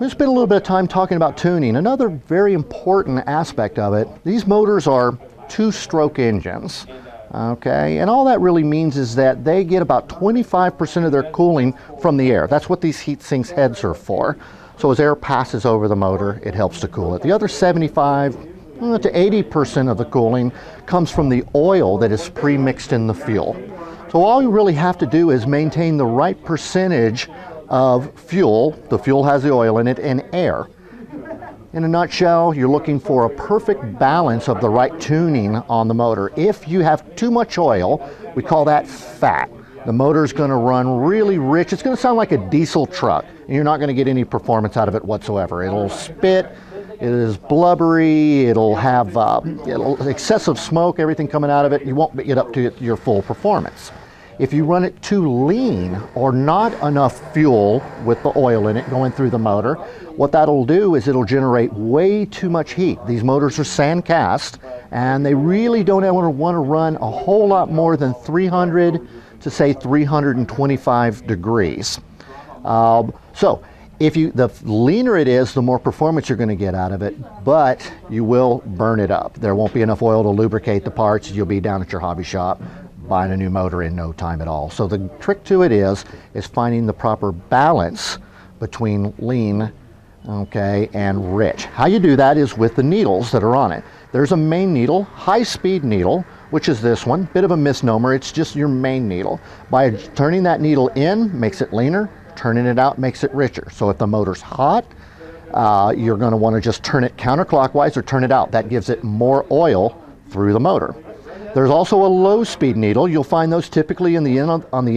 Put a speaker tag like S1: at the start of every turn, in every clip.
S1: we spent a little bit of time talking about tuning. Another very important aspect of it, these motors are two-stroke engines. Okay, and all that really means is that they get about 25% of their cooling from the air. That's what these heat sinks heads are for. So as air passes over the motor, it helps to cool it. The other 75 to 80% of the cooling comes from the oil that is pre-mixed in the fuel. So all you really have to do is maintain the right percentage of fuel, the fuel has the oil in it, and air. In a nutshell, you're looking for a perfect balance of the right tuning on the motor. If you have too much oil, we call that fat. The motor's going to run really rich. It's going to sound like a diesel truck, and you're not going to get any performance out of it whatsoever. It'll spit, it is blubbery, it'll have excessive smoke, everything coming out of it. You won't get up to your full performance. If you run it too lean or not enough fuel with the oil in it going through the motor, what that'll do is it'll generate way too much heat. These motors are sand cast, and they really don't ever want to run a whole lot more than 300 to say 325 degrees. So the leaner it is, the more performance you're going to get out of it, but you will burn it up. There won't be enough oil to lubricate the parts. You'll be down at your hobby shop buying a new motor in no time at all. So the trick to it is finding the proper balance between lean, okay, and rich. How you do that is with the needles that are on it. There's a main needle, high-speed needle, which is this one. Bit of a misnomer, it's just your main needle. By turning that needle in, makes it leaner, turning it out makes it richer. So if the motor's hot, you're going to want to just turn it counterclockwise or turn it out. That gives it more oil through the motor. There's also a low-speed needle. You'll find those typically on the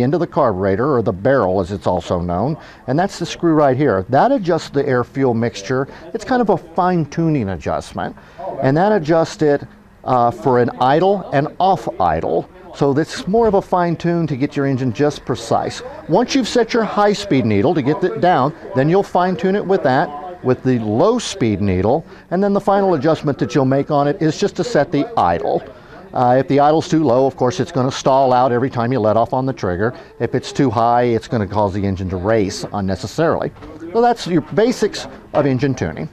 S1: end of the carburetor, or the barrel as it's also known, and that's the screw right here. That adjusts the air-fuel mixture. It's kind of a fine-tuning adjustment, and that adjusts it for an idle and off-idle. So that's more of a fine-tune to get your engine just precise. Once you've set your high-speed needle to get it down, then you'll fine-tune it with that, with the low-speed needle, and then the final adjustment that you'll make on it is just to set the idle. If the idle's too low, of course, it's going to stall out every time you let off on the trigger. If it's too high, it's going to cause the engine to race unnecessarily. So that's your basics of engine tuning.